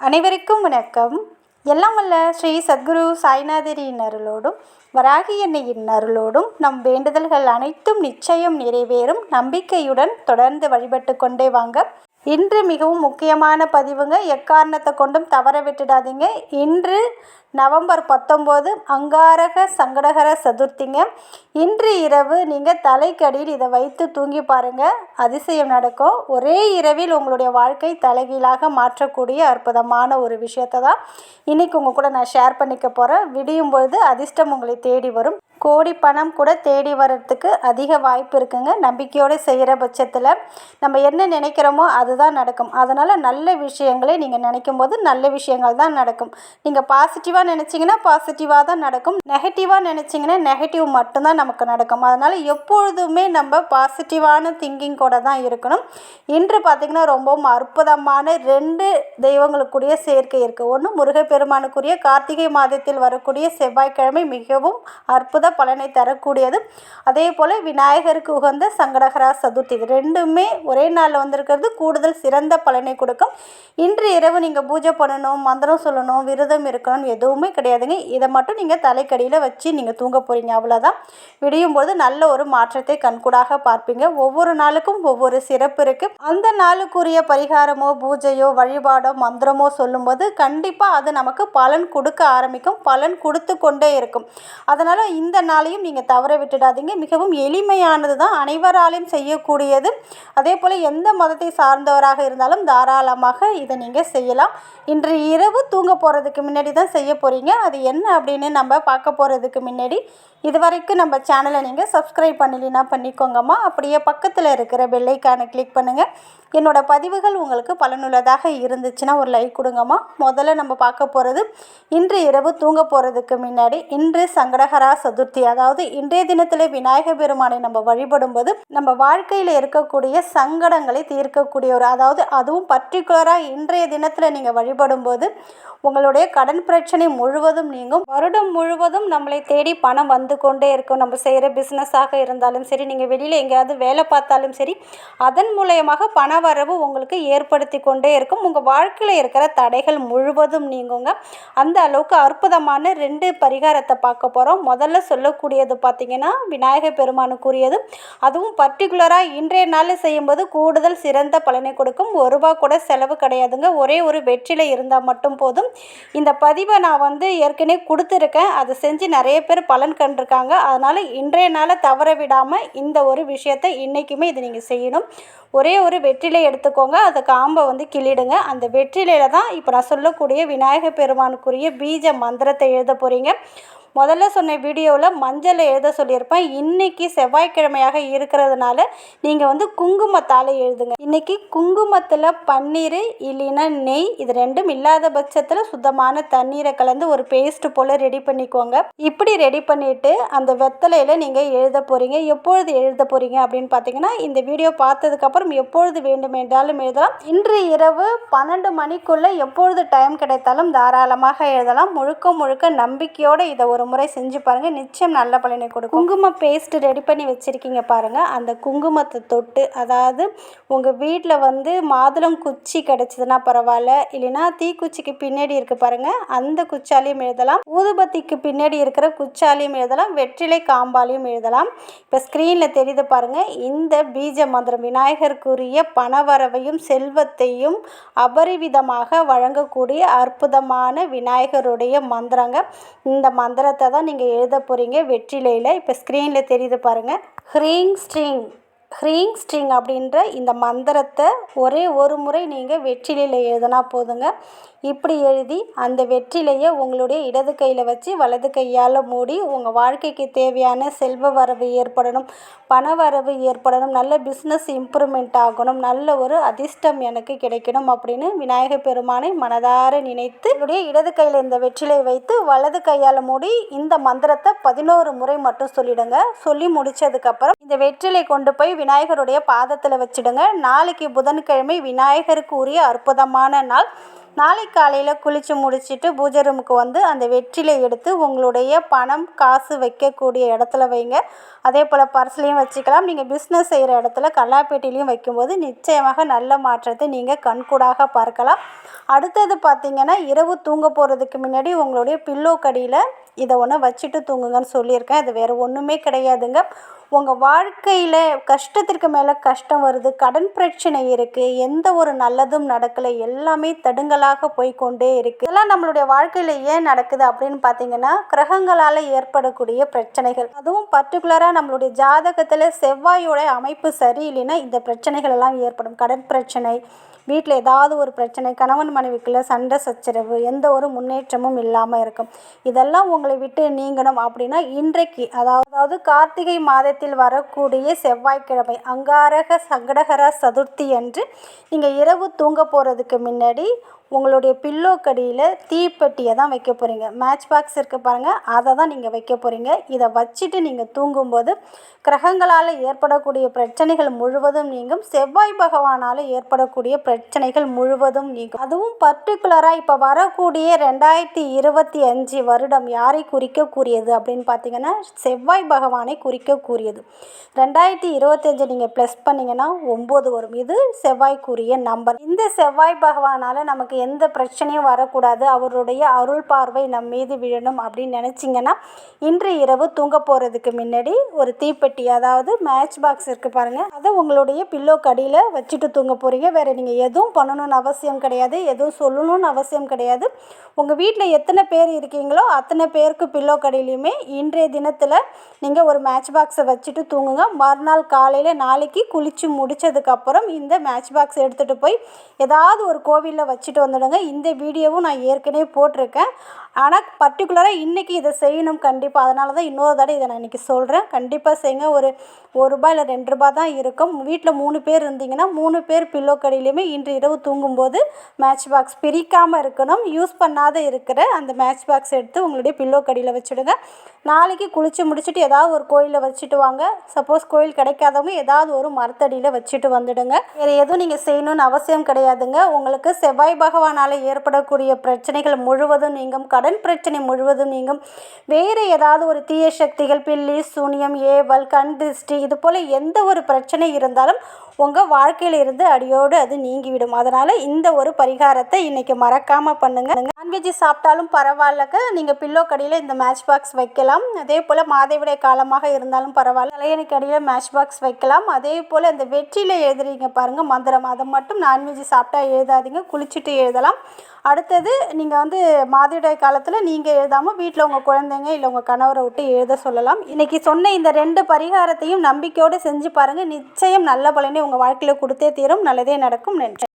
அனைவருக்கும் வணக்கம். எல்லாம் வல்ல ஸ்ரீ சத்குரு சாய்நாதரின் அருளோடும் வராகி அன்னையின் அருளோடும் நம் வேண்டுதல்கள் அனைத்தும் நிச்சயம் நிறைவேறும் நம்பிக்கையுடன் தொடர்ந்து வழிபட்டு கொண்டே வாங்க. இன்று மிகவும் முக்கியமான பதிவுங்க. எக்காரணத்தை கொண்டும் தவற விட்டுடாதீங்க. இன்று நவம்பர் 19 அங்காரக சங்கடகர சதுர்த்திங்க. இன்று இரவு நீங்கள் தலைக்கடியில் இதை வைத்து தூங்கி பாருங்கள், அதிசயம் நடக்கும். ஒரே இரவில் உங்களுடைய வாழ்க்கை தலைகீழாக மாற்றக்கூடிய அற்புதமான ஒரு விஷயத்தை தான் இன்றைக்கி உங்கள் கூட நான் ஷேர் பண்ணிக்க போகிறேன். விடியும் பொழுது அதிர்ஷ்டம் உங்களை தேடி வரும். கோடி பணம் கூட தேடி வர்றதுக்கு அதிக வாய்ப்பு இருக்குங்க. நம்பிக்கையோடு செய்கிற பட்சத்தில் நம்ம என்ன நினைக்கிறோமோ அதுதான் நடக்கும். அதனால் நல்ல விஷயங்களை நீங்கள் நினைக்கும் போது நல்ல விஷயங்கள் தான் நடக்கும். நீங்கள் பாசிட்டிவாக நினச்சிங்கன்னா பாசிட்டிவாக தான் நடக்கும். நெகட்டிவாக நினச்சிங்கன்னா நெகட்டிவ் மட்டும்தான் நமக்கு நடக்கும். அதனால் எப்பொழுதுமே நம்ம பாசிட்டிவான திங்கிங் கூட தான் இருக்கணும். இன்று பார்த்திங்கன்னா ரொம்பவும் அற்புதமான 2 தெய்வங்களுக்குரிய சேர்க்கை இருக்குது. ஒன்று முருகப்பெருமானுக்குரிய கார்த்திகை மாதத்தில் வரக்கூடிய செவ்வாய்க்கிழமை மிகவும் அற்புத பலனை தரக்கூடியது. அதே போல் விநாயகருக்கு உகந்த சங்கடகரா சதுர்த்தி, இது 2மே ஒரே நாளில் வந்திருக்கிறது கூடுதல் சிறந்த பலனை கொடுக்கும். இன்று இரவு நீங்கள் பூஜை பண்ணணும், மந்திரம் சொல்லணும், விரதம் இருக்கணும் எதுவுமே கிடையாதுங்க. இதை மட்டும் நீங்கள் தலைக்கடியில் வச்சு நீங்கள் தூங்க போகிறீங்க, அவ்வளோதான். விடியும் போது நல்ல ஒரு மாற்றத்தை கண்கூடாக பார்ப்பீங்க. ஒவ்வொரு நாளுக்கும் ஒவ்வொரு சிறப்பு இருக்குது. அந்த நாளுக்குரிய பரிகாரமோ பூஜையோ வழிபாடோ மந்திரமோ சொல்லும்போது கண்டிப்பாக அது நமக்கு பலன் கொடுக்க ஆரம்பிக்கும், பலன் கொடுத்து கொண்டே இருக்கும். அதனால் இந்த நாளையும் நீங்கள் தவற விட்டுடாதீங்க. மிகவும் எளிமையானது தான், அனைவராலையும் செய்யக்கூடியது. அதே போல் எந்த மதத்தை சார்ந்தவராக இருந்தாலும் தாராளமாக இதை நீங்கள் செய்யலாம். இன்று இரவு தூங்க போகிறதுக்கு முன்னாடி தான் செய்ய போகிறீங்க. அது என்ன அப்படின்னு நம்ம பார்க்க போகிறதுக்கு முன்னாடி இதுவரைக்கும் நம்ம சேனலை நீங்கள் சப்ஸ்கிரைப் பண்ணலைன்னா பண்ணிக்கோங்கம்மா. அப்படியே பக்கத்தில் இருக்கிற பெல்லைக்கானை கிளிக் பண்ணுங்கள். என்னோடய பதிவுகள் உங்களுக்கு பலனுள்ளதாக இருந்துச்சுன்னா ஒரு லைக் கொடுங்கம்மா. முதல்ல நம்ம பார்க்க போகிறது இன்று இரவு தூங்க போகிறதுக்கு முன்னாடி இன்று சங்கடகரா சதுர்த்தி, அதாவது இன்றைய தினத்தில் விநாயகர் பெருமானை நம்ம வழிபடும்போது நம்ம வாழ்க்கையில் இருக்கக்கூடிய சங்கடங்களை தீர்க்கக்கூடிய ஒரு, அதாவது அதுவும் பர்டிகுலராக இன்றைய தினத்தில் நீங்கள் வழிபடும்போது உங்களுடைய கடன் பிரச்சனை முழுவதும் நீங்கும். வருடம் முழுவதும் நம்மளை தேடி பணம் வந்து கொண்டே இருக்கும். நம்ம செய்கிற பிஸ்னஸாக இருந்தாலும் சரி, நீங்கள் வெளியில் எங்கேயாவது வேலை பார்த்தாலும் சரி, அதன் மூலயமாக பண வரவு உங்களுக்கு ஏற்படுத்தி கொண்டே இருக்கும். உங்கள் வாழ்க்கையில் இருக்கிற தடைகள் முழுவதும் நீங்குங்க. அந்த அளவுக்கு அற்புதமான 2 பரிகாரத்தை பார்க்க போகிறோம். முதல்ல சொல்லக்கூடியது பார்த்திங்கன்னா விநாயகர் பெருமானுக்குரியது. அதுவும் பர்டிகுலராக இன்றைய நாளில் செய்யும்போது கூடுதல் சிறந்த பலனை கொடுக்கும். ₹1 கூட செலவு கிடையாதுங்க. ஒரே ஒரு வெற்றிலை இருந்தால் மட்டும் போதும். இந்த பதிவை நான் ஏற்கனவே கொடுத்துருக்கேன். அதை செஞ்சு நிறைய பேர் பலன் கண்டிருக்காங்க. அதனால் இன்றைய நாளை தவற விடாமல் இந்த ஒரு விஷயத்தை இன்றைக்குமே இது நீங்கள் செய்யணும். ஒரே ஒரு வெற்றிலை எடுத்துக்கோங்க, அதை காம்பை கிள்ளிடுங்க. அந்த வெற்றிலையில் தான் இப்போ நான் சொல்லக்கூடிய விநாயகர் பெருமானுக்குரிய பீஜ மந்திரத்தை எழுத போகிறீங்க. முதல்ல சொன்ன வீடியோவில் மஞ்சளை எழுத சொல்லியிருப்பேன். இன்றைக்கி செவ்வாய்க்கிழமையாக இருக்கிறதுனால நீங்கள் குங்குமத்தால் எழுதுங்க. இன்றைக்கி குங்குமத்தில் பன்னீர் இல்லைன்னா நெய், இது 2ம் இல்லாத பட்சத்தில் சுத்தமான தண்ணீரை கலந்து ஒரு பேஸ்ட் போல் ரெடி பண்ணிக்கோங்க. இப்படி ரெடி பண்ணிவிட்டு அந்த வெத்தலையில் நீங்கள் எழுத போகிறீங்க. எப்பொழுது எழுத போகிறீங்க அப்படின்னு பார்த்தீங்கன்னா இந்த வீடியோ பார்த்ததுக்கப்புறம் எப்பொழுது வேண்டும் என்றாலும் எழுதலாம். இன்று இரவு 12 மணிக்குள்ளே எப்பொழுது டைம் கிடைத்தாலும் தாராளமாக எழுதலாம். முழுக்க நம்பிக்கையோடு இதை ஒரு முறை செஞ்சு பாருங்கள், நிச்சயம் நல்ல பலனை கொடுக்கும். குங்கும பேஸ்ட் ரெடி பண்ணி வச்சுருக்கீங்க பாருங்கள். அந்த குங்குமத்தை தொட்டு, அதாவது உங்கள் வீட்டில் மாதுளம் குச்சி கிடச்சிதுன்னா பரவாயில்ல, இல்லைன்னா தீக்குச்சிக்கு பின்னாடி இருக்குது பாருங்கள், அந்த குச்சாலையும் எழுதலாம். ஊதுபத்திக்கு பின்னாடி இருக்கிற குச்சாலையும் எழுதலாம். வெற்றிலை காம்பாலையும் எழுதலாம். இப்போ ஸ்க்ரீனில் தெரியுது பாருங்கள். இந்த பீஜ மந்திரம் விநாயகருக்குரிய பணவரவையும் செல்வத்தையும் அபரிவிதமாக வழங்கக்கூடிய அற்புதமான விநாயகருடைய மந்திரங்க. இந்த மந்திரத்தை தான் நீங்கள் எழுத போகிறீங்க வெற்றிலையில். இப்போ ஸ்க்ரீனில் தெரியுது பாருங்கள். ஹ்ரீங் ஸ்ட்ரிங் அப்படின்ற இந்த மந்திரத்தை ஒரே ஒரு முறை நீங்கள் வெற்றிலையில் எழுதினா போதுங்க. இப்படி எழுதி அந்த வெற்றிலையை உங்களுடைய இடது கையில் வச்சு வலது கையால் மூடி உங்கள் வாழ்க்கைக்கு தேவையான செல்வ வரவு ஏற்படணும், பண வரவு ஏற்படணும், நல்ல பிஸ்னஸ் இம்ப்ரூவ்மெண்ட் ஆகணும், நல்ல ஒரு அதிர்ஷ்டம் எனக்கு கிடைக்கணும் அப்படின்னு விநாயகர் பெருமானை மனதார நினைத்து என்னுடைய இடது கையில் இந்த வெற்றிலை வைத்து வலது கையால் மூடி இந்த மந்திரத்தை 11 முறை மட்டும் சொல்லிடுங்க. சொல்லி முடித்ததுக்கப்புறம் இந்த வெற்றிலை கொண்டு போய் விநாயகருடைய பாதத்தில் வச்சுடுங்க. நாளைக்கு புதன்கிழமை விநாயகருக்கு உரிய அற்புதமான நாள். நாளை காலையில் குளித்து முடிச்சுட்டு பூஜை ரூமுக்கு வந்து அந்த வெற்றிலை எடுத்து உங்களுடைய பணம் காசு வைக்கக்கூடிய இடத்துல வைங்க. அதே போல் பர்ஸ்லேயும் வச்சுக்கலாம். நீங்கள் பிஸ்னஸ் செய்கிற இடத்துல கல்லாப்பேட்டிலையும் வைக்கும்போது நிச்சயமாக நல்ல மாற்றத்தை நீங்கள் கண்கூடாக பார்க்கலாம். அடுத்தது பார்த்திங்கன்னா, இரவு தூங்க போகிறதுக்கு முன்னாடி உங்களுடைய பில்லோ கடியில் இதை ஒன்று வச்சுட்டு தூங்குங்கன்னு சொல்லியிருக்கேன். இது வேறு ஒன்றுமே கிடையாதுங்க. உங்கள் வாழ்க்கையில் கஷ்டத்திற்கு மேலே கஷ்டம் வருது, கடன் பிரச்சனை இருக்குது, எந்த ஒரு நல்லதும் நடக்கலை, எல்லாமே தடுங்கலாக போய்கொண்டே இருக்குது. இதெல்லாம் நம்மளுடைய வாழ்க்கையில் ஏன் நடக்குது அப்படின்னு பார்த்தீங்கன்னா, கிரகங்களால் ஏற்படக்கூடிய பிரச்சனைகள். அதுவும் பர்டிகுலராக நம்மளுடைய ஜாதகத்தில் செவ்வாயோட அமைப்பு சரியில்லைன்னா இந்த பிரச்சனைகள் எல்லாம் ஏற்படும். கடன் பிரச்சனை, வீட்டில் ஏதாவது ஒரு பிரச்சனை, கணவன் மனைவிக்குள்ளே சண்டை சச்சரவு, எந்த ஒரு முன்னேற்றமும் இல்லாமல் இருக்கும். இதெல்லாம் உங்களை விட்டு நீங்கணும் அப்படின்னா இன்றைக்கு, அதாவது கார்த்திகை மாதத்தில் வரக்கூடிய செவ்வாய்க்கிழமை அங்காரக சங்கடகர சதுர்த்தி அன்று நீங்கள் இரவு தூங்க போகிறதுக்கு முன்னாடி உங்களுடைய பில்லோ கடியில் தீப்பெட்டியை தான் வைக்க போகிறீங்க. மேட்ச் பாக்ஸ் இருக்குது பாருங்கள், அதை தான் நீங்கள் வைக்க போகிறீங்க. இதை வச்சுட்டு நீங்கள் தூங்கும்போது கிரகங்களால் ஏற்படக்கூடிய பிரச்சனைகள் முழுவதும் நீங்கும். செவ்வாய் பகவானால் ஏற்படக்கூடிய பிரச்சனைகள் முழுவதும் நீங்கும். அதுவும் பர்டிகுலராக இப்போ வரக்கூடிய 2025 வருடம் யாரை குறிக்கக்கூடியது அப்படின்னு பார்த்தீங்கன்னா, செவ்வாய் பகவானை குறிக்கக்கூடியது. 2025 நீங்கள் ப்ளஸ் பண்ணிங்கன்னா 9 வரும். இது செவ்வாய்க்குரிய நம்பர். இந்த செவ்வாய் பகவானால் நமக்கு எந்த பிரச்சனையும் வரக்கூடாது, அவருடைய அருள் பார்வை நம் மீது விழணும் அப்படின்னு நினச்சிங்கன்னா, இன்று இரவு தூங்க போகிறதுக்கு முன்னாடி ஒரு தீப்பெட்டி, அதாவது மேட்ச் பாக்ஸ் இருக்குது பாருங்கள், அதை உங்களுடைய பில்லோ கடியில் வச்சுட்டு தூங்க போகிறீங்க. வேறு நீங்கள் எதுவும் பண்ணணும்னு அவசியம் கிடையாது, எதுவும் சொல்லணும்னு அவசியம் கிடையாது. உங்கள் வீட்டில் எத்தனை பேர் இருக்கீங்களோ அத்தனை பேருக்கு பில்லோ கடியிலையுமே இன்றைய தினத்தில் நீங்கள் ஒரு மேட்ச் பாக்ஸை வச்சுட்டு தூங்குங்க. மறுநாள் காலையில் நாளைக்கு குளித்து முடித்ததுக்கப்புறம் இந்த மேட்ச் பாக்ஸ் எடுத்துகிட்டு போய் ஏதாவது ஒரு கோவிலில் வச்சுட்டு வந்துடுங்க. இந்த வீடியோவும் நான் ஏற்கனவே போட்டிருக்கேன். ஆனால் பர்டிகுலராக இன்றைக்கி இதை செய்யணும் கண்டிப்பாக. அதனால தான் இன்னொரு தடவை இதை நான் இன்றைக்கி சொல்கிறேன். கண்டிப்பாக செய்யுங்க. ஒரு ரூபாய் இல்லை 2 ரூபாய் தான் இருக்கும். வீட்டில் 3 பேர் இருந்தீங்கன்னா 3 பேர் பில்லோ கடியிலையுமே இன்று இரவு தூங்கும்போது மேட்ச் பாக்ஸ் பிரிக்காமல் இருக்கணும். யூஸ் பண்ணாத இருக்கிற அந்த மேட்ச் பாக்ஸ் எடுத்து உங்களுடைய பில்லோ கடியில் வச்சுடுங்க. நாளைக்கு குளித்து முடிச்சுட்டு ஏதாவது ஒரு கோயிலில் வச்சுட்டு வாங்க. சப்போஸ் கோயில் கிடைக்காதவங்க ஏதாவது ஒரு மரத்தடியில் வச்சுட்டு வந்துடுங்க. வேறு எதுவும் நீங்கள் செய்யணும்னு அவசியம் கிடையாதுங்க. உங்களுக்கு செவ்வாய் பகவானால் ஏற்படக்கூடிய பிரச்சனைகள் முழுவதும் நீங்கும். கடன் பிரச்சனை முழுவதும் நீங்கும். வேறு ஏதாவது ஒரு தீய சக்திகள், பில்லி சூனியம், ஏவல், கண் திருஷ்டி, இது போல் எந்த ஒரு பிரச்சனை இருந்தாலும் உங்கள் வாழ்க்கையில் இருந்து அடியோடு அது நீங்கிவிடும். அதனால் இந்த ஒரு பரிகாரத்தை இன்றைக்கி மறக்காமல் பண்ணுங்கள். நான்வெஜ் சாப்பிட்டாலும் பரவாயில்லக்க, நீங்கள் பில்லோ கடியில் இந்த மேட்ச் பாக்ஸ் வைக்கலாம். அதே போல் மாதவிடாய் காலமாக இருந்தாலும் பரவாயில்ல, தலையணைக்கு அடியில் மேட்ச் பாக்ஸ் வைக்கலாம். அதே போல் இந்த வெற்றியில் எழுதுறீங்க பாருங்கள் மந்திரம், அதை மட்டும் நான்வெஜ் சாப்பிட்டா எழுதாதீங்க, குளிச்சுட்டு எழுதலாம். அடுத்தது நீங்கள் மாதவிடாய் காலத்தில் நீங்கள் எழுதாமல் வீட்டில் உங்கள் குழந்தைங்க இல்லை உங்கள் கணவரை விட்டு எழுத சொல்லலாம். இன்றைக்கி சொன்ன இந்த 2 பரிகாரத்தையும் நம்பிக்கையோடு செஞ்சு பாருங்கள். நிச்சயம் நல்ல பலனை உங்கள் வாழ்க்கையில் கொடுத்தே தீரும். நல்லதே நடக்கும். நன்றி.